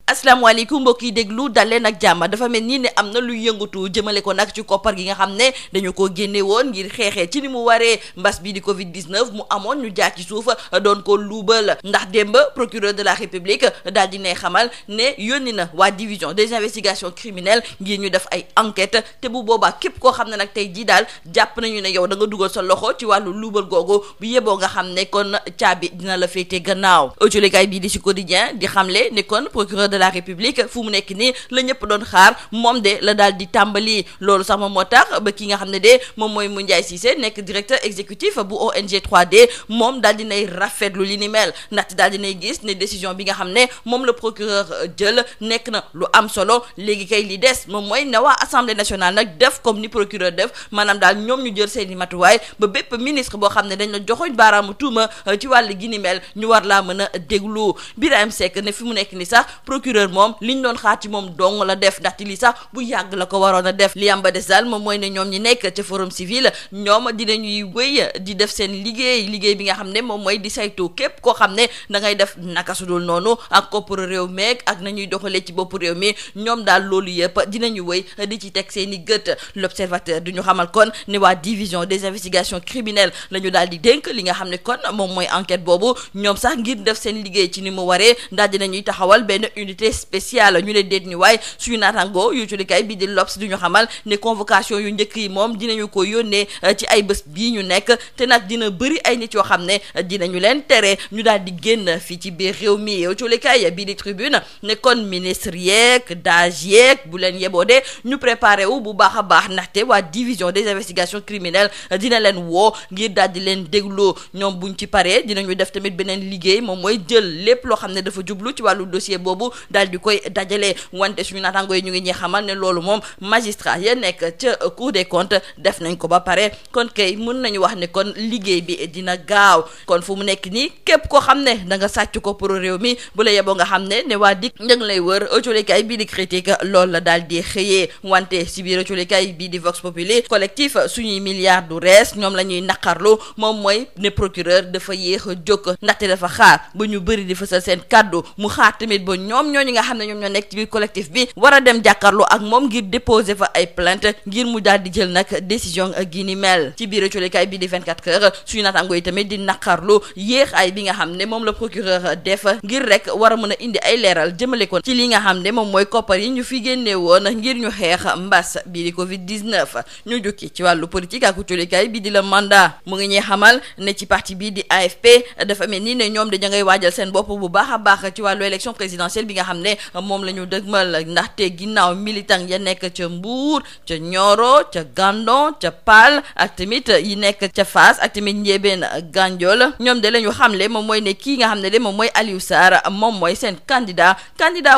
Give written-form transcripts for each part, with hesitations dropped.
asalaamaaleykum mbokk yi déglu daleen ak jàmm dafa mel nii ne am na lu yëngatu jëmale ko nag ci koppar gi nga xam ne dañu ko génne woon ngir xeexee ci ni mu waree mbas bi di Covid 19 mu amoon ñu jaar ci suuf doon ko luubal ndax démb procureur de la République daal di ne xamal ne yónni na waa division des investigations criminelles ngir ñu def ay enquête te bu boobaa képp koo xam ne nag tey jii daal jàpp nañu ne yow da nga dugal sa loxo ci wàllu luubal googu bu yeboo nga xam ne kon caabi dina la féete gannaaw autolikaay bii di ci quotidien di xamle ne kon procureur de la République fu mu nekk nii la ñëpp doon xaar moom de la daal di tàmbali loolu sax moom moo tax ba ki nga xam ne de moom mooy Moundiaye Cissé nekk directeur exécutif bu ONG 3D moom daal dinay rafetlu li ni mel ndaxte daal dinay gis ne décision bi nga xam ne moom la procureur jël nekk na lu am solo léegi kay li des moom mooy na waa assemblée nationale nag def comme ni procureur def maanaam daal ñoom ñu jël seeni matuwaay ba bépp ministre boo xam ne dañ la joxoñ baaraamu tuuma ci wàllu gi ni mel ñu war laa mën a déglu Birahim Seck ne fi mu nekk ni sax procureur moom liñ doon xaar ci moom dong la def ndaxte li sax bu yàgg la ko waroon a def li am ba des daal moom mooy ne ñoom ñi nekk ca forum civil ñoom dinañuy wéy di def seen liggéey bi nga xam ne moom mooy di saytu képp koo xam ne da ngay def naka su dul noonu ak koppar réew meeg ak nañuy doxalee ci bopp réew mi ñoom daal loolu yëpp dinañu wéy di ci teg seen i gët l'observateur du ñu xamal kon ne waa division des investigations criminelles la ñu daal di dénk li nga xam ne kon moom mooy enquête boobu ñoom sax ngir def seen liggéey ci ni mu waree daal dinañuy taxawal benn unité spéciale ñu leen déet ñu waay suñu naataango yu tulikaay bi di L'Obs du ñu xamal ne convocation yu njëkk yi moom dinañu ko yónnee ci ay bés bii ñu nekk te nag dina bëri ay nit yoo xam ne dinañu leen tere ñu daal di génn fii ci biir réew mi yu tulikaay bii di Tribune ne kon ministre yeeg DAGE yeeg bu leen yeboo de ñu préparé wu bu baax a baax ndaxte waa division des investigations criminelles dina leen woo ngir daal di leen déglu ñoom buñ ci paree dinañu def tamit beneen liggéey moom mooy jël lépp loo xam ne dafa jublu ci wàllu dossier boobu daal di koy dajale wante suñu naataango yi ñu ngi ñuy xamal ne loolu moom magistrat ya nekk ca Cour des comptes def nañ ko ba pare kon kay mën nañu wax ne kon liggéey bi dina gaaw kon fu mu nekk nii képp koo xam ne da nga sàcc ko pour réew mi bu la yeboo nga xam ne waa dik njëg lay wër autolikaay bii di critique loolu la daal di xëyee wante si biir autolikaay bii di Vox Populi collectif suñuy milliards du rees ñoom la ñuy naqarlu moom mooy ne procureur dafa yéex a jóg ndaxte dafa xaar ba ñu bëri di fësal seen kaddu mu xaar tamit ba ñoom ñooñu nga xam ne ñoom ñoo nekk ci biir collectif bi war a dem jàkkaarloo ak moom ngir déposer fa ay plainte ngir mu daal di jël nag décision gi ni mel ci biir colikaay bi di 24 heures suñu naataango yi tamit di naqarlu yéex ay bi nga xam ne moom la procureur def ngir rek war a mën a indi ay leeral jëmale ko ci li nga xam ne moom mooy koppar yi ñu fi génne woon ngir ñu xeex mbas bii di Covid 19 ñu jukki ci wàllu politique ak colikaay bi di Le Mandat mu ngi ñuy xamal ne ci parti bii di AFP dafa mel ni ne ñoom dañu ngay waajal seen bopp bu baax a baax ci wàllu élection présidentielle bi nga xam ne moom la ñu dëgmal ndaxte ginnaaw militant ya nekk ca Mbour ca Nioro ca Gandon ca Pal ak tamit yi nekk ca Fass ak tamit Ndiébène Gandiol ñoom de la ñu xamle moom mooy ne kii nga xam ne de moom mooy Aliou Sarr moom mooy seen candidat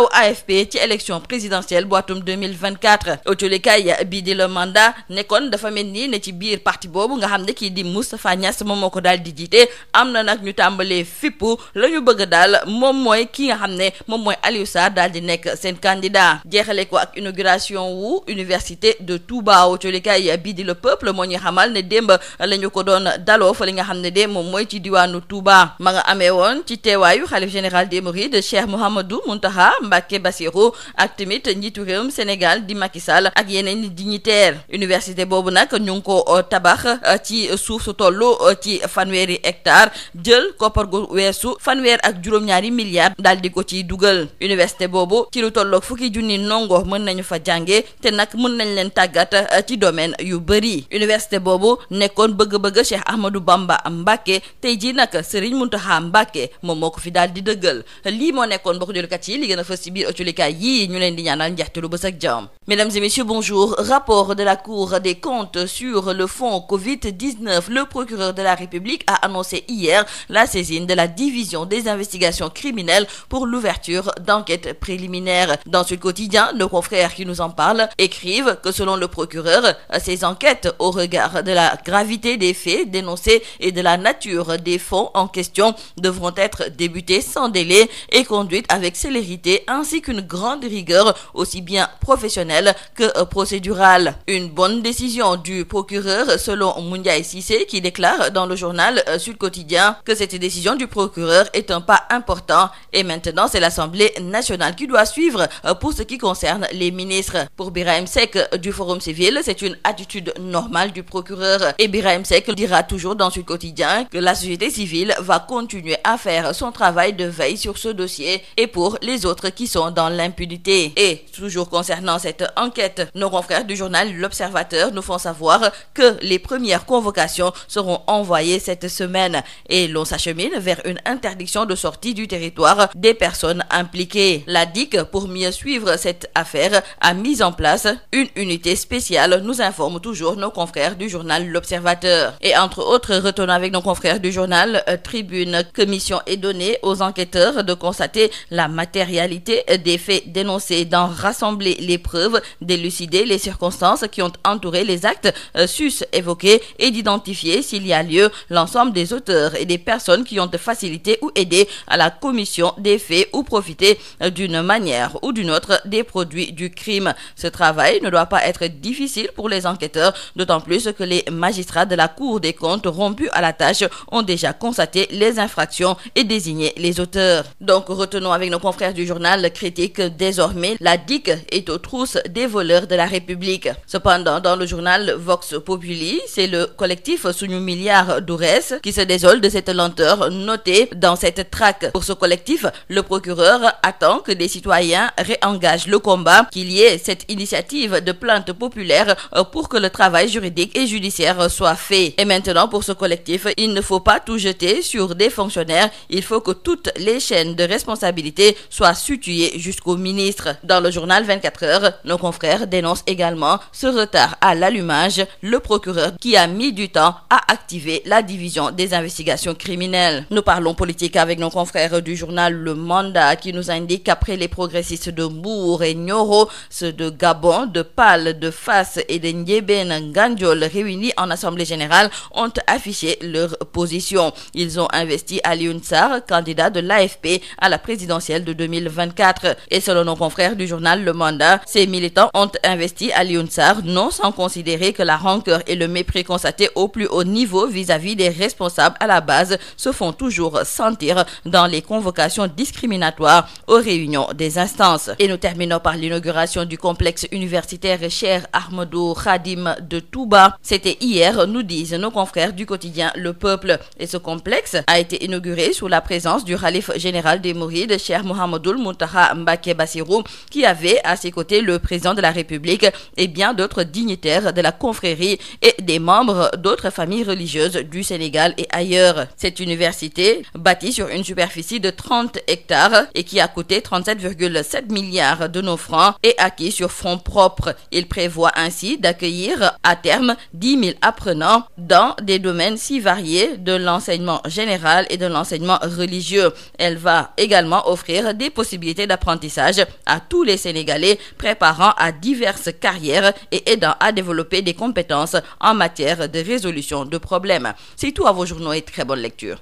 wu AFP ci élection présidentielle bu atum 2024 autolikaay bii di Le Mandat nekkoon dafa mel ni ne ci biir parti boobu nga xam ne kii di Moustapha Niass moom moo ko daal di jiite am na nag ñu tàmbalee fippu la ñu bëgg daal moom mooy ki nga xam ne moom mooy Aliou Sarr daal di nekk seen candidat jeexale ko ak inauguration wu université de Touba autolikaay bii di Le Peuple moo ñu xamal ne démb la ñu ko doon daloo fa li nga xam ne de moom mooy ci diwaanu Touba ma nga amee woon ci teewaayu xalif général des Mourides Cheikh Mouhamadou Mountakha Mbacké Bassirou ak tamit njiitu réewum Sénégal di Macky Sall ak yeneen dignitaire université boobu nag ñu ngi ko tabax ci suuf su toll ci fanweeri hectare jël koppar gu weesu fanweer ak juróom-ñaari milliards daal di ko ciy dugal université boobu ci lu tolloog fukki junni ndongo mën nañu fa jànge te nag mën nañ leen tàggat ci domaine yu bëri université boobu nekkoon bëgg-bëgg Cheikh Ahmadou Bamba Mbacké tey jii nag Serigne Mountakha Mbacké moom moo ko fi daal di dëggal lii moo nekkoon mbokk jëlukat yi li gën a fës ci biir ëcculikaay yii ñu leen di ñaanal njeextalu bës ak jàmm. Mesdames et messieurs, bonjour. Rapport de la Cour des comptes sur le fonds Covid-19. Le procureur de la République a annoncé hier la saisine de la division des investigations criminelles pour l'ouverture d'enquêtes préliminaires. Dans ce quotidien, nos confrères qui nous en parlent écrivent que selon le procureur, ces enquêtes au regard de la gravité des faits dénoncés et de la nature des fonds en question devront être débutées sans délai et conduites avec célérité ainsi qu'une grande rigueur aussi bien professionnelle que procédurale. Une bonne décision du procureur selon Moundiaye Cissé qui déclare dans le journal Sud Quotidien que cette décision du procureur est un pas important et maintenant c'est l'Assemblée national qui doit suivre pour ce qui concerne les ministres. Pour Birahim Seck du Forum Civil, c'est une attitude normale du procureur. Et Birahim Seck dira toujours dans Sud Quotidien que la société civile va continuer à faire son travail de veille sur ce dossier et pour les autres qui sont dans l'impunité. Et toujours concernant cette enquête, nos confrères du journal L'Observateur nous font savoir que les premières convocations seront envoyées cette semaine et l'on s'achemine vers une interdiction de sortie du territoire des personnes impliquées. La DIC, pour mieux suivre cette affaire, a mis en place une unité spéciale, nous informent toujours nos confrères du journal L'Observateur. Et entre autres, retenons avec nos confrères du journal Tribune que mission est donnée aux enquêteurs de constater la matérialité des faits dénoncés, d'en rassembler les preuves, d'élucider les circonstances qui ont entouré les actes sus évoqués et d'identifier s'il y a lieu l'ensemble des auteurs et des personnes qui ont facilité ou aidé à la commission des faits ou profité d'une manière ou d'une autre des produits du crime. Ce travail ne doit pas être difficile pour les enquêteurs, d'autant plus que les magistrats de la Cour des comptes rompus à la tâche ont déjà constaté les infractions et désigné les auteurs. Donc retenons avec nos confrères du journal Critique, désormais la DIC est aux trousses des voleurs de la République. Cependant, dans le journal Vox Populi, c'est le collectif Suñu Milliard Dourès qui se désole de cette lenteur notée dans cette traque. Pour ce collectif, le procureur attend que des citoyens réengagent le combat, qu'il y ait cette initiative de plainte populaire pour que le travail juridique et judiciaire soit fait. Et maintenant, pour ce collectif, il ne faut pas tout jeter sur des fonctionnaires, il faut que toutes les chaînes de responsabilité soient situées jusqu'au ministre. Dans le journal 24 heures, nos confrères dénoncent également ce retard à l'allumage, le procureur qui a mis du temps à activer la division des investigations criminelles. Nous parlons politique avec nos confrères du journal Le Mandat qui nous indique qu'après les progressistes de Mbour et Nioro, ceux de Gabon, de Pal, de Fass et de Ndiébène Gandiol réunis en assemblée générale ont affiché leur position. Ils ont investi Alioune Sarr, candidat de l'AFP à la présidentielle de 2024. Et selon nos confrères du journal Le Mandat, ces militants ont investi Alioune Sarr non sans considérer que la rancœur et le mépris constatés au plus haut niveau vis-à-vis des responsables à la base se font toujours sentir dans les convocations discriminatoires aux réunions des instances. Et nous terminons par l'inauguration du complexe universitaire Cheikh Ahmadou Khadim de Touba. C'était hier, nous disent nos confrères du quotidien Le Peuple. Et ce complexe a été inauguré sous la présence du khalife général des Mourides, Cheikh Mouhamadoul Mountakha Mbacké Bassirou, qui avait à ses côtés le président de la République et bien d'autres dignitaires de la confrérie et des membres d'autres familles religieuses du Sénégal et ailleurs. Cette université, bâtie sur une superficie de 30 hectares et qui a coûté 37,7 milliards de nos francs, est acquis sur fonds propres. Il prévoit ainsi d'accueillir à terme 10 000 apprenants dans des domaines si variés de l'enseignement général et de l'enseignement religieux. Elle va également offrir des possibilités d'apprentissage à tous les Sénégalais, préparant à diverses carrières et aidant à développer des compétences en matière de résolution de problèmes. C'est tout à vos journaux et très bonne lecture.